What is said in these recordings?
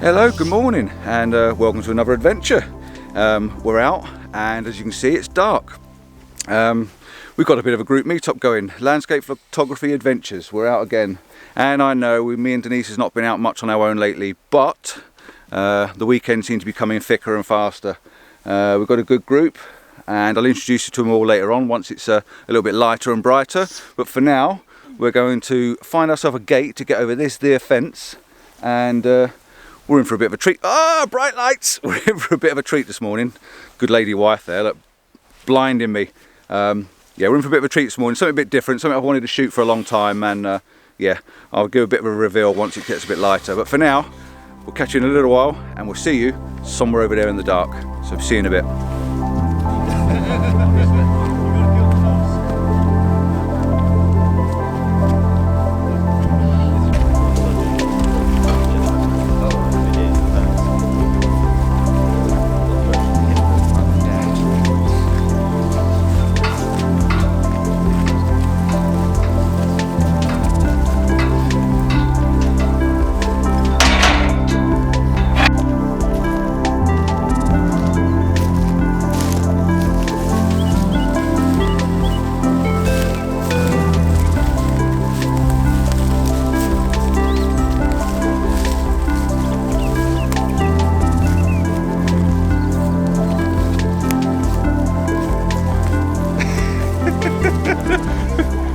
Hello, good morning, and welcome to another adventure. We're out, and as you can see, it's dark. We've got a bit of a group meetup going. Landscapephotography Adventures. We're out again, and I know me and Denise has not been out much on our own lately, but the weekends seem to be coming thicker and faster. We've got a good group, and I'll introduce you to them all later on once it's a little bit lighter and brighter. But for now, we're going to find ourselves a gate to get over this there fence, and we're in for a bit of a treat. Ah, bright lights! We're in for a bit of a treat this morning. Good lady wife there, look, blinding me. Yeah, we're in for a bit of a treat this morning. Something a bit different, something I've wanted to shoot for a long time, and yeah, I'll give a bit of a reveal once it gets a bit lighter. But for now, we'll catch you in a little while, and we'll see you somewhere over there in the dark. So see you in a bit.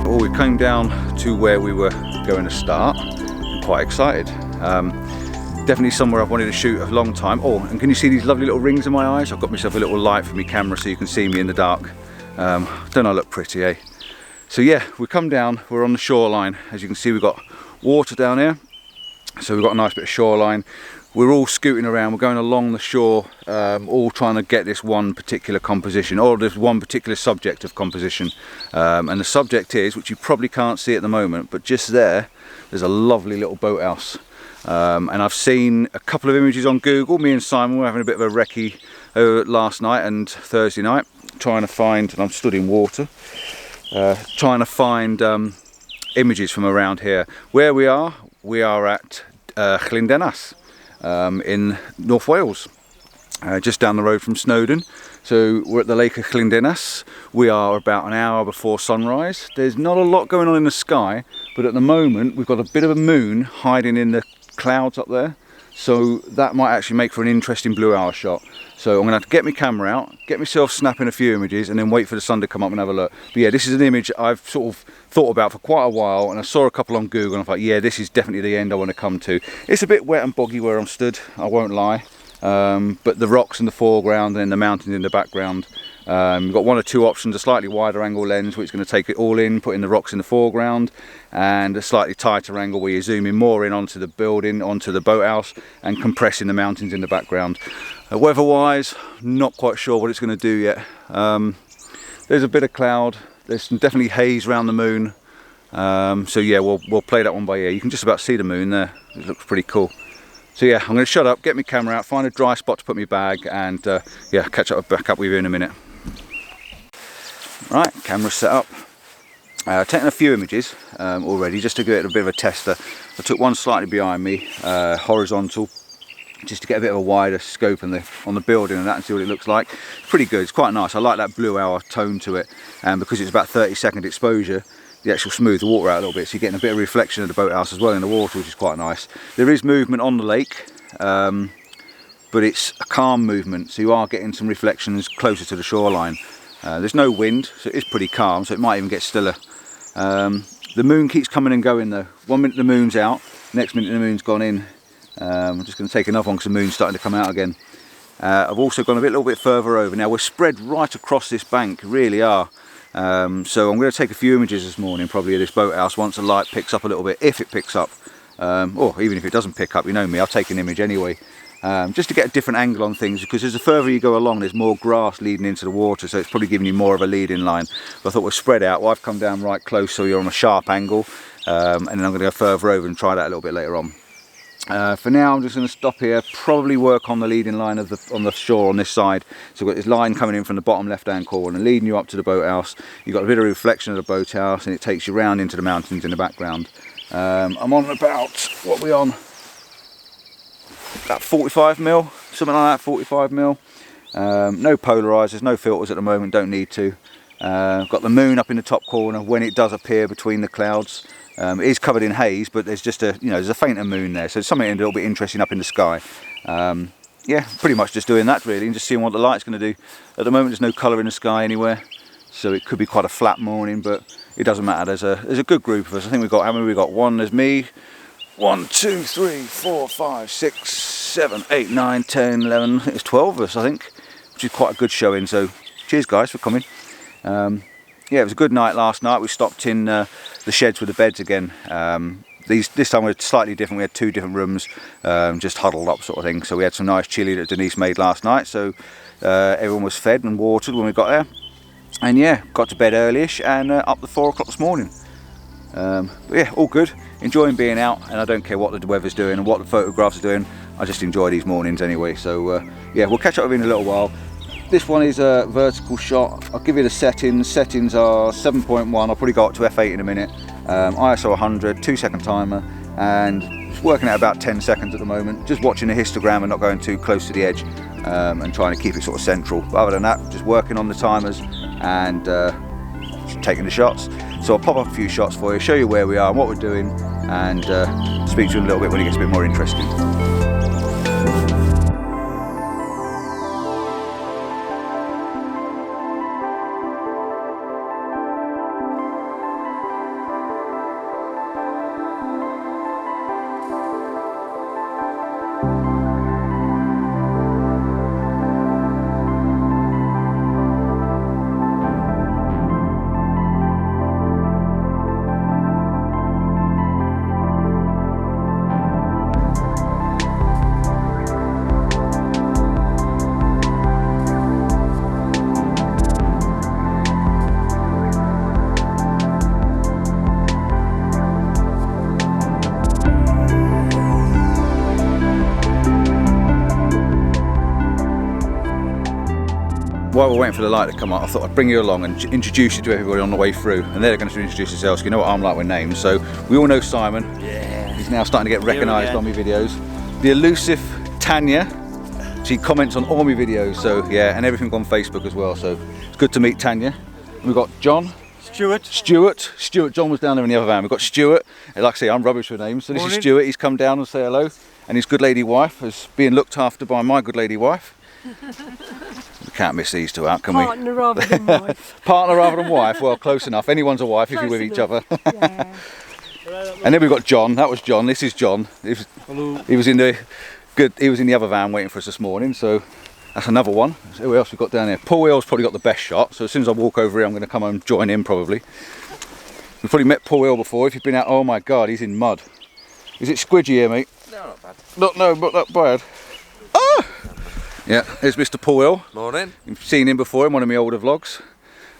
Well, we came down to where we were going to start. I'm quite excited. Definitely somewhere I've wanted to shoot a long time. Oh, and can you see these lovely little rings in my eyes? I've got myself a little light for my camera so you can see me in the dark. Don't I look pretty, eh? So yeah, we come down, we're on the shoreline. As you can see, we've got water down here. So we've got a nice bit of shoreline. We're all scooting around, we're going along the shore, all trying to get this one particular composition, or this one particular subject of composition. And the subject is, which you probably can't see at the moment, but just there's a lovely little boathouse. And I've seen a couple of images on Google. Me and Simon were having a bit of a recce last night and Thursday night, trying to find, and I'm stood in water, trying to find images from around here. Where we are at Llyn Dinas. In North Wales, just down the road from Snowdon. So we're at the lake of Llyn Dinas. We are about an hour before sunrise. There's not a lot going on in the sky, but at the moment we've got a bit of a moon hiding in the clouds up there, so that might actually make for an interesting blue hour shot. So I'm going to have to get my camera out, get myself snapping a few images, and then wait for the sun to come up and have a look. But yeah, this is an image I've sort of thought about for quite a while, and I saw a couple on Google and I thought, yeah, this is definitely the end I want to come to. It's a bit wet and boggy where I'm stood, I won't lie, but the rocks in the foreground and then the mountains in the background. We've got one or two options: a slightly wider angle lens which is going to take it all in, putting the rocks in the foreground, and a slightly tighter angle where you're zooming more in onto the building, onto the boathouse, and compressing the mountains in the background. Weather wise, not quite sure what it's going to do yet. There's a bit of cloud, there's definitely haze around the moon, so yeah, we'll play that one by ear. You can just about see the moon there, it looks pretty cool. So yeah, I'm going to shut up, get my camera out, find a dry spot to put my bag, and yeah, back up with you in a minute. Right, camera set up. Taken a few images already, just to give it a bit of a tester. I took one slightly behind me, horizontal, just to get a bit of a wider scope on the building and that, and see what it looks like. It's pretty good, it's quite nice. I like that blue hour tone to it, and because it's about 30-second exposure, the actual smooth the water out a little bit, so you're getting a bit of reflection of the boathouse as well in the water, which is quite nice. There is movement on the lake, but it's a calm movement, so you are getting some reflections closer to the shoreline. There's no wind, so it is pretty calm, so it might even get stiller. The moon keeps coming and going though. 1 minute the moon's out, next minute the moon's gone in. I'm just going to take another one because the moon's starting to come out again. I've also gone a little bit further over. Now we're spread right across this bank, really are. So I'm going to take a few images this morning, probably of this boathouse once the light picks up a little bit, if it picks up. Or even if it doesn't pick up, you know me, I'll take an image anyway. Just to get a different angle on things, because as the further you go along, there's more grass leading into the water, so it's probably giving you more of a leading line. But I thought we'll spread out. Well, I've come down right close, so you're on a sharp angle, and then I'm going to go further over and try that a little bit later on. For now, I'm just going to stop here, probably work on the leading line of on the shore on this side. So we've got this line coming in from the bottom left-hand corner and leading you up to the boathouse. You've got a bit of reflection of the boathouse, and it takes you round into the mountains in the background. I'm on about, what are we on? about 45mm, something like that, 45mm. No polarizers, no filters at the moment, don't need to. Got the moon up in the top corner when it does appear between the clouds. It is covered in haze, but there's just a, there's a fainter moon there, so it's something a little bit interesting up in the sky. Yeah, pretty much just doing that really, and just seeing what the light's going to do. At the moment, there's no colour in the sky anywhere, so it could be quite a flat morning, but it doesn't matter. There's a good group of us. I think we've got, how many we got? One, there's me. 1, 2, 3, 4, 5, 6, 7, 8, 9, 10, 11. I think there's 12 of us, I think, which is quite a good showing. So, cheers guys for coming. Yeah, it was a good night last night. We stopped in the sheds with the beds again. This time we were slightly different. We had 2 different rooms, just huddled up sort of thing. So we had some nice chili that Denise made last night. So everyone was fed and watered when we got there. And yeah, got to bed early-ish and up at 4 o'clock this morning. But yeah, all good. Enjoying being out, and I don't care what the weather's doing and what the photographs are doing. I just enjoy these mornings anyway. So yeah, we'll catch up with you in a little while. This one is a vertical shot. I'll give you the settings. Settings are 7.1. I'll probably go up to f8 in a minute. ISO 100, 2-second timer, and it's working at about 10 seconds at the moment. Just watching the histogram and not going too close to the edge, and trying to keep it sort of central. But other than that, just working on the timers and just taking the shots. So I'll pop up a few shots for you, show you where we are and what we're doing, and speak to you in a little bit when it gets a bit more interesting. While we're waiting for the light to come up, I thought I'd bring you along and introduce you to everybody on the way through, and they're going to introduce themselves. You know what I'm like with names, so we all know Simon. Yeah. He's now starting to get recognised on my videos. The elusive Tanya. She comments on all my videos, so yeah, and everything on Facebook as well. So it's good to meet Tanya. And we've got John. Stuart. John was down there in the other van. We've got Stuart. And like I say, I'm rubbish with names, so this is Stuart. He's come down and say hello, and his good lady wife is being looked after by my good lady wife. We can't miss these two out, can we? Partner rather than wife. Partner rather than wife, well, close enough. Anyone's a wife if you're with each other. Yeah. And then we've got John. That was John. This is John. He was in the other van waiting for us this morning, so that's another one. So who else we've got down here? Paul Will's probably got the best shot, so as soon as I walk over here I'm going to come and join him probably. We've probably met Paul Will before. If you've been out, oh my god, he's in mud. Is it squidgy here, mate? No, not bad. No, not that bad. Ah! Yeah, here's Mr. Paul Will. Morning. You've seen him before in one of my older vlogs.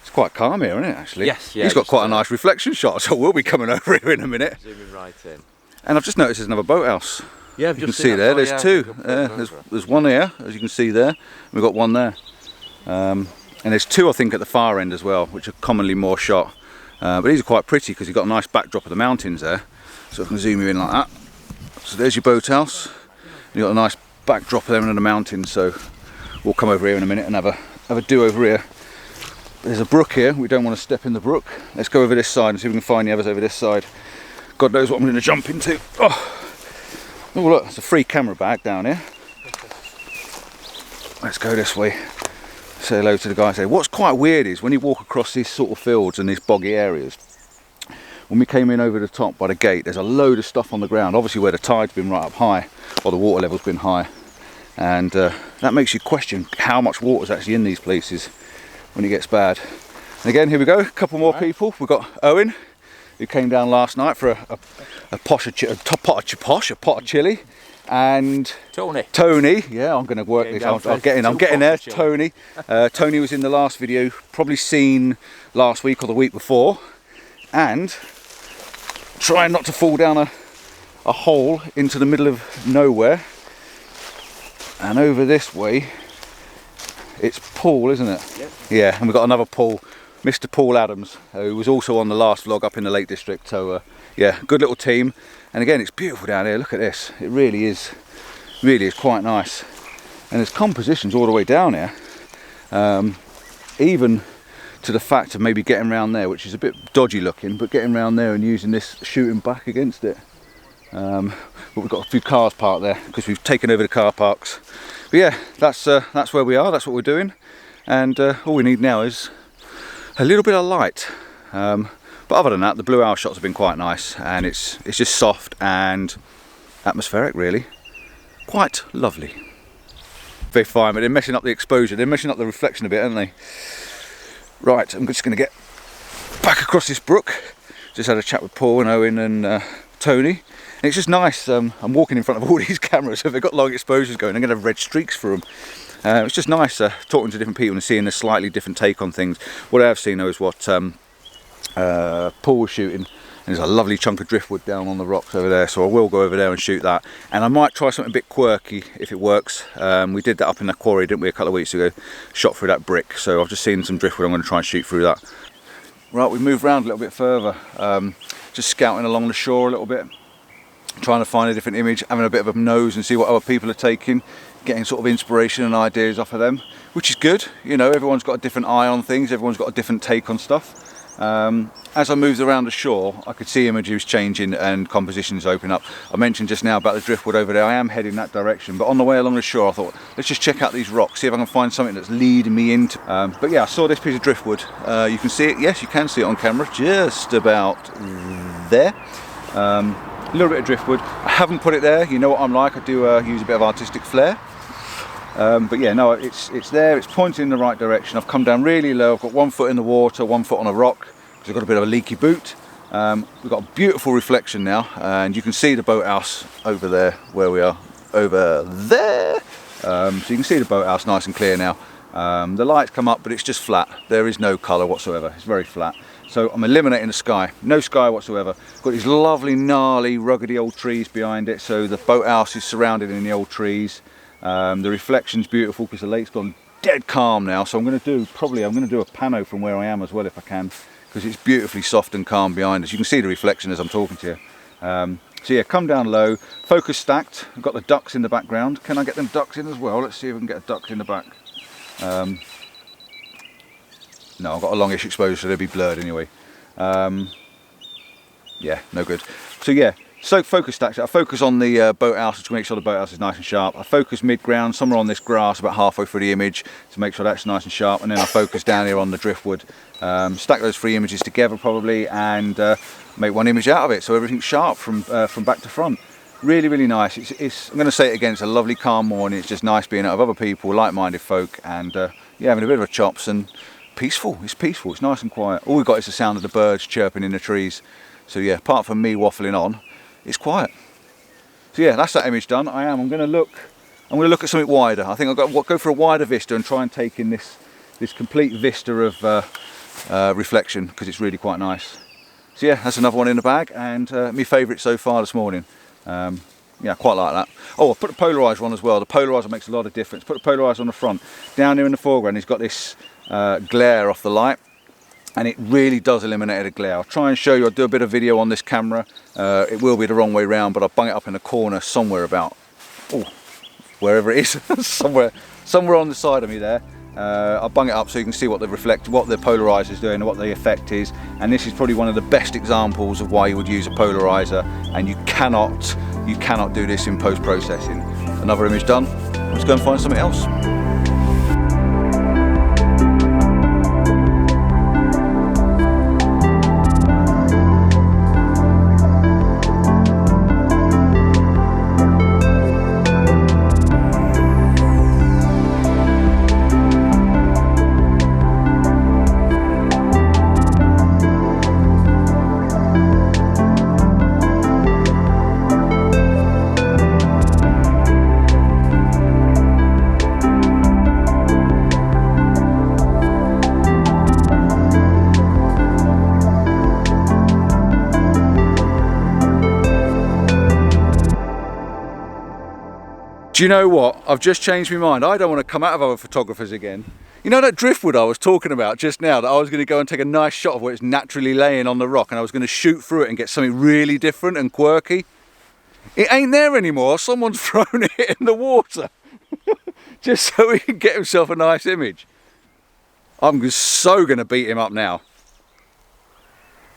It's quite calm here, isn't it, actually? Yes, yeah. He's got quite a nice reflection shot, so we'll be coming over here in a minute. Zooming right in. And I've just noticed there's another boathouse. Yeah, you can see there, there's two. There's one here, as you can see there. We've got one there. And there's two, I think, at the far end as well, which are commonly more shot. But these are quite pretty because you've got a nice backdrop of the mountains there. So I can zoom you in like that. So there's your boathouse. You've got a nice backdrop there in the mountains, so we'll come over here in a minute and have a do over here. There's a brook here. We don't want to step in the brook. Let's go over this side and see if we can find the others over this side. God knows what I'm going to jump into. Oh look, it's a free camera bag down here. Let's go this way. Say hello to the guys there. What's quite weird is when you walk across these sort of fields and these boggy areas, when we came in over the top by the gate, there's a load of stuff on the ground, obviously where the tide's been right up high, or the water level's been high, and that makes you question how much water's actually in these places when it gets bad. And again, here we go, a couple more people. We've got Owen, who came down last night for a pot of chili, and Tony, yeah, I'm going to work this. I'm getting there. Tony was in the last video, probably seen last week or the week before, and trying not to fall down a hole into the middle of nowhere. And over this way, it's Paul, isn't it? Yep. Yeah, and we've got another Paul, Mr. Paul Adams, who was also on the last vlog up in the Lake District. So yeah, good little team. And again, it's beautiful down here. Look at this. It really is Really is quite nice. And there's compositions all the way down here, even to the fact of maybe getting around there, which is a bit dodgy looking, but getting around there and using this shooting back against it. But we've got a few cars parked there because we've taken over the car parks. But yeah, that's where we are, that's what we're doing. And all we need now is a little bit of light. But other than that, the blue owl shots have been quite nice, and it's just soft and atmospheric, really. Quite lovely. Very fine, but they're messing up the exposure, they're messing up the reflection a bit, aren't they? Right, I'm just going to get back across this brook. Just had a chat with Paul and Owen and Tony. And it's just nice, I'm walking in front of all these cameras, so they've got long exposures going, I'm going to have red streaks through them. It's just nice talking to different people and seeing a slightly different take on things. What I have seen though is what Paul was shooting, and there's a lovely chunk of driftwood down on the rocks over there, so I will go over there and shoot that. And I might try something a bit quirky if it works. We did that up in the quarry, didn't we, a couple of weeks ago? Shot through that brick, so I've just seen some driftwood, I'm going to try and shoot through that. Right, we've moved around a little bit further, just scouting along the shore a little bit, trying to find a different image, having a bit of a nose and see what other people are taking, getting sort of inspiration and ideas off of them, which is good. You know, everyone's got a different eye on things, everyone's got a different take on stuff. As I moved around the shore, I could see images changing and compositions open up. I mentioned just now about the driftwood over there. I am heading that direction, but on the way along the shore I thought, let's just check out these rocks, see if I can find something that's leading me into. But yeah, I saw this piece of driftwood. You can see it, yes, you can see it on camera, just about there. A little bit of driftwood. I haven't put it there, you know what I'm like, I do use a bit of artistic flair. But yeah, no, it's there, it's pointing in the right direction. I've come down really low, I've got 1 foot in the water, 1 foot on a rock, because I've got a bit of a leaky boot. We've got a beautiful reflection now, and you can see the boathouse over there, where we are, over there. So you can see the boathouse nice and clear now. The lights come up, but it's just flat. There is no colour whatsoever, it's very flat. So I'm eliminating the sky, no sky whatsoever. Got these lovely, gnarly, ruggedy old trees behind it, so the boathouse is surrounded in the old trees. The reflection's beautiful because the lake's gone dead calm now, so I'm going to do a pano from where I am as well if I can, because it's beautifully soft and calm behind us. You can see the reflection as I'm talking to you. So yeah, come down low, focus stacked. I've got the ducks in the background. Can I get them ducks in as well? Let's see if I can get a duck in the back. No, I've got a longish exposure, so they'll be blurred anyway. Yeah, no good. So yeah, so focus stacked. I focus on the boathouse to make sure the boathouse is nice and sharp. I focus mid-ground, somewhere on this grass about halfway through the image to make sure that's nice and sharp, and then I focus down here on the driftwood. Stack those 3 images together probably, and make one image out of it, so everything's sharp from back to front. Really, really nice. I'm going to say it again, it's a lovely calm morning. It's just nice being out of other people, like-minded folk, and yeah, having a bit of a chops, and peaceful. It's peaceful, it's nice and quiet. All we've got is the sound of the birds chirping in the trees. So yeah, apart from me waffling on, it's quiet. So yeah, that's that image done. I'm going to look at something wider. I think I've got to go for a wider vista and try and take in this complete vista of reflection, because it's really quite nice. So yeah, that's another one in the bag, and my favourite so far this morning. Yeah, I quite like that. Oh, I put the polarizer on as well. The polarizer makes a lot of difference. Put the polarizer on the front. Down here in the foreground, he's got this glare off the light, and it really does eliminate the glare. I'll try and show you. I'll do a bit of video on this camera. It will be the wrong way round, but I'll bung it up in the corner somewhere about, wherever it is, somewhere on the side of me there. I'll bung it up so you can see what the polarizer is doing and what the effect is. And this is probably one of the best examples of why you would use a polarizer, and you cannot do this in post-processing. Another image done. Let's go and find something else. Do you know what? I've just changed my mind. I don't want to come out of other photographers again. You know that driftwood I was talking about just now, that I was going to go and take a nice shot of where it's naturally laying on the rock, and I was going to shoot through it and get something really different and quirky? It ain't there anymore. Someone's thrown it in the water. Just so he can get himself a nice image. I'm so going to beat him up now.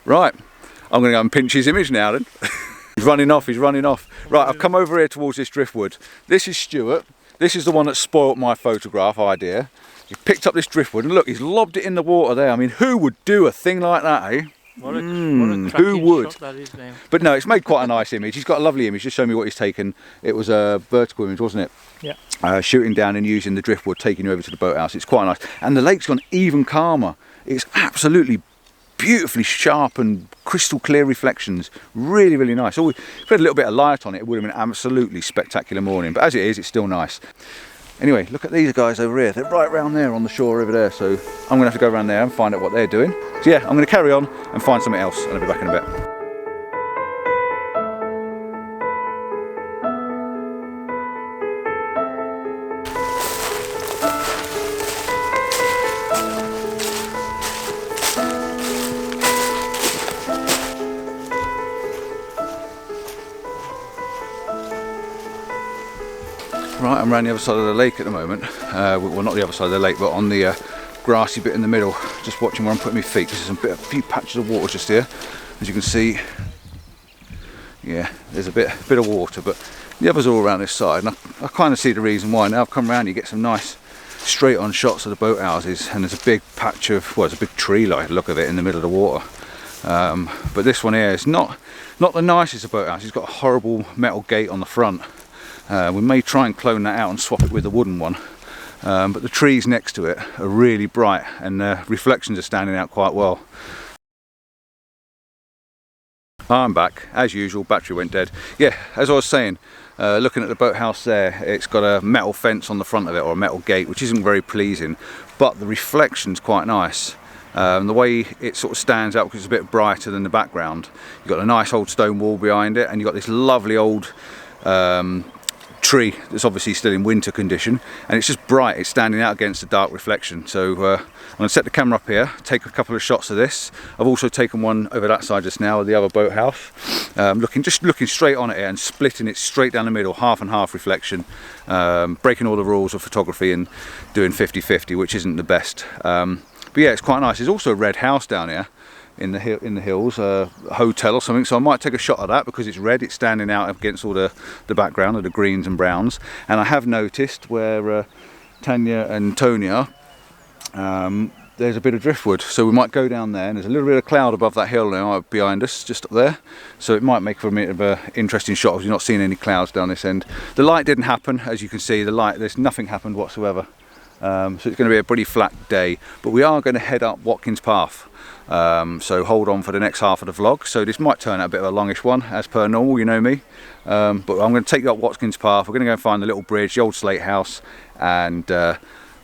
Right, I'm going to go and pinch his image now then. He's running off, he's running off. Right, I've come over here towards this driftwood. This is Stuart. This is the one that spoilt my photograph idea. He picked up this driftwood and look, he's lobbed it in the water there. I mean, who would do a thing like that, eh? What a who would? shot that is now. But no, it's made quite a nice image. He's got a lovely image. Just show me what he's taken. It was a vertical image, wasn't it? Yeah. Shooting down and using the driftwood, taking you over to the boathouse. It's quite nice. And the lake's gone even calmer. It's absolutely beautifully sharp and crystal clear reflections. Really, really nice. Oh, if we had a little bit of light on it, it would have been an absolutely spectacular morning. But as it is, it's still nice. Anyway, look at these guys over here. They're right round there on the shore over there. So I'm going to have to go around there and find out what they're doing. So yeah, I'm going to carry on and find something else, and I'll be back in a bit. Right, I'm around the other side of the lake at the moment. Well, not the other side of the lake, but on the grassy bit in the middle. Just watching where I'm putting my feet. There's a few patches of water just here, as you can see. Yeah, there's a bit of water, but the others are all around this side. And I kind of see the reason why. Now I've come around, you get some nice straight-on shots of the boathouses, and there's a big patch of, well, it's a big tree like look of it in the middle of the water. But this one here is not the nicest of boathouses. It's got a horrible metal gate on the front. We may try and clone that out and swap it with the wooden one, but the trees next to it are really bright and the reflections are standing out quite well. I'm back, as usual, battery went dead. Yeah, as I was saying, looking at the boathouse there, it's got a metal fence on the front of it, or a metal gate, which isn't very pleasing, but the reflection's quite nice. The way it sort of stands out because it's a bit brighter than the background. You've got a nice old stone wall behind it, and you've got this lovely old tree that's obviously still in winter condition, and it's just bright. It's standing out against the dark reflection. So I'm going to set the camera up here, take a couple of shots of this. I've also taken one over that side just now of the other boathouse, looking straight on it and splitting it straight down the middle, half and half reflection, breaking all the rules of photography and doing 50-50, which isn't the best. But yeah, it's quite nice. There's also a red house down here in the hills, a hotel or something, so I might take a shot of that because it's red. It's standing out against all the background of the greens and browns. And I have noticed where Tanya and Tony are, there's a bit of driftwood, so we might go down there, and there's a little bit of cloud above that hill now behind us, just up there, so it might make for a bit of an interesting shot because you're not seeing any clouds down this end. The light didn't happen, as you can see. There's nothing happened whatsoever, so it's going to be a pretty flat day, but we are going to head up Watkins Path. So hold on for the next half of the vlog. So this might turn out a bit of a longish one, as per normal, you know me. But I'm going to take you up Watkins Path. We're going to go and find the little bridge, the old slate house, and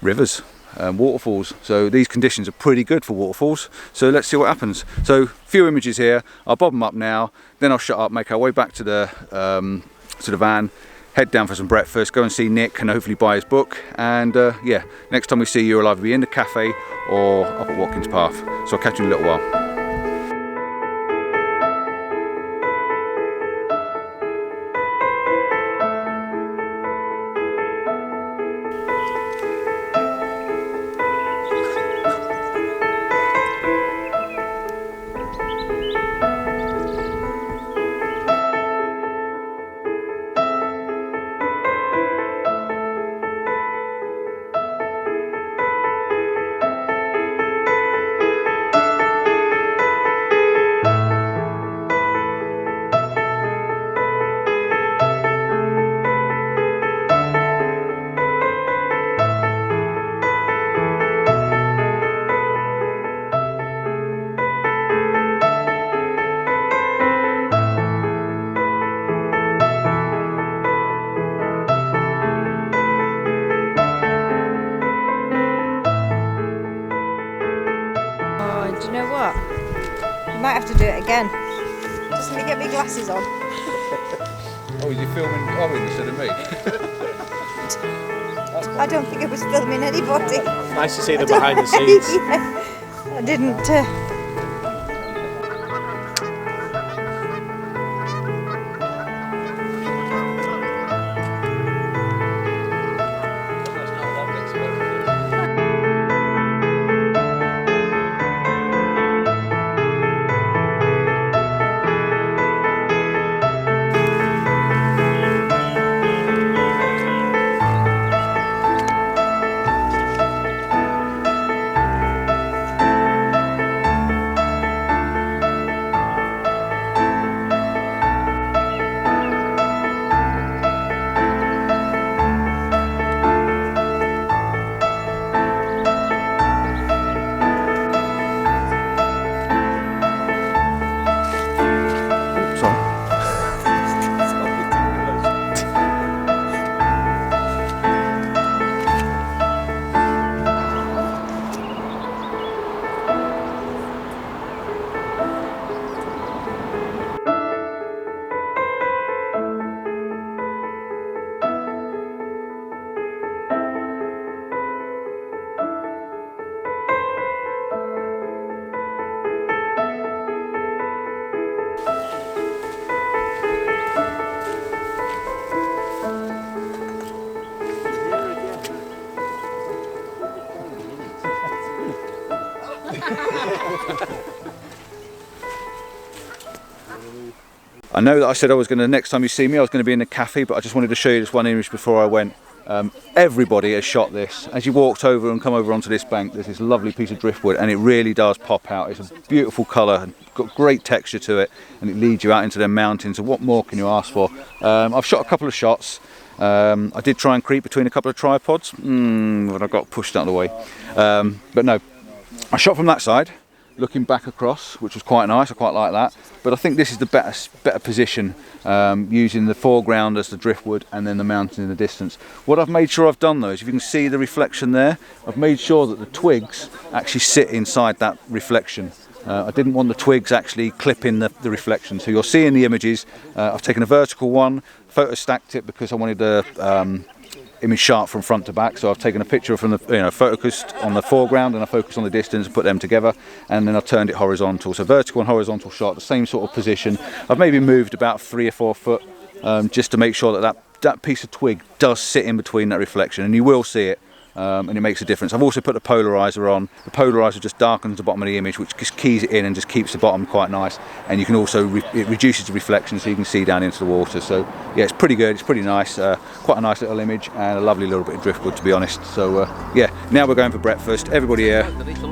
rivers and waterfalls. So these conditions are pretty good for waterfalls. So let's see what happens. So a few images here. I'll bob them up now. Then I'll shut up, make our way back to the van. Head down for some breakfast, go and see Nick and hopefully buy his book, and yeah, next time we see you, I'll either be in the cafe or up at Watkins Path. So I'll catch you in a little while. Do you know what? You might have to do it again. Just let me get my glasses on. Oh, you're filming Owen instead of me? I don't think I was filming anybody. Nice to see the behind the scenes. Yeah, I didn't. I know that I said I was going to, next time you see me, I was going to be in the cafe, but I just wanted to show you this one image before I went. Everybody has shot this. As you walked over and come over onto this bank, there's this lovely piece of driftwood, and it really does pop out. It's a beautiful colour, and got great texture to it, and it leads you out into the mountains. And what more can you ask for? I've shot a couple of shots. I did try and creep between a couple of tripods, but I got pushed out of the way. But no, I shot from that side, looking back across, which was quite nice. I quite like that. But I think this is the better position, using the foreground as the driftwood and then the mountain in the distance. What I've made sure I've done though is, if you can see the reflection there, I've made sure that the twigs actually sit inside that reflection. I didn't want the twigs actually clipping the reflection. So you'll see in the images, I've taken a vertical one, photo stacked it because I wanted the image sharp from front to back. So I've taken a picture from the, focused on the foreground, and I focused on the distance and put them together, and then I've turned it horizontal. So vertical and horizontal shot, the same sort of position. I've maybe moved about 3 or 4 foot just to make sure that that piece of twig does sit in between that reflection, and you will see it. And it makes a difference. I've also put the polarizer on. The polarizer just darkens the bottom of the image, which just keys it in and just keeps the bottom quite nice. And you can also, it reduces the reflection so you can see down into the water. So yeah, it's pretty good, it's pretty nice. Quite a nice little image and a lovely little bit of driftwood, to be honest. So yeah, now we're going for breakfast. Everybody here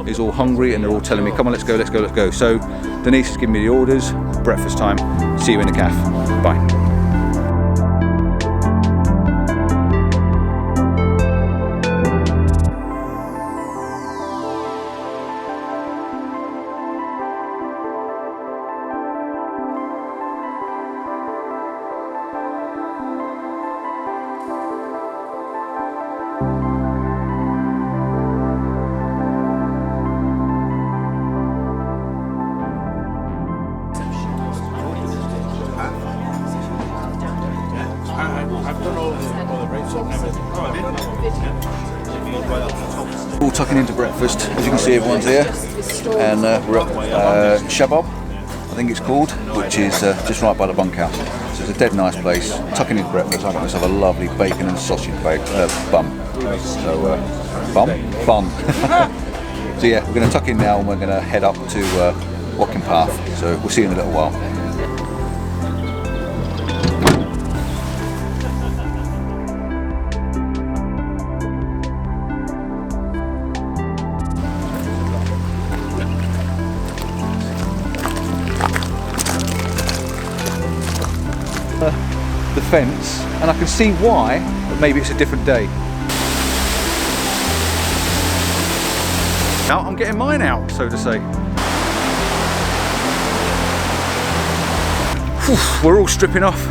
is all hungry and they're all telling me, come on, let's go, let's go, let's go. So Denise has given me the orders, breakfast time. See you in the cafe. Bye. All tucking into breakfast. As you can see, everyone's here, and we're at Shabab, I think it's called, which is just right by the bunkhouse. So it's a dead nice place. Tucking into breakfast, I got myself a lovely bacon and sausage bun. So bun. So yeah, we're going to tuck in now, and we're going to head up to Walking Path. So we'll see you in a little while. The fence, and I can see why, but maybe it's a different day. Now I'm getting mine out, so to say. Whew, we're all stripping off.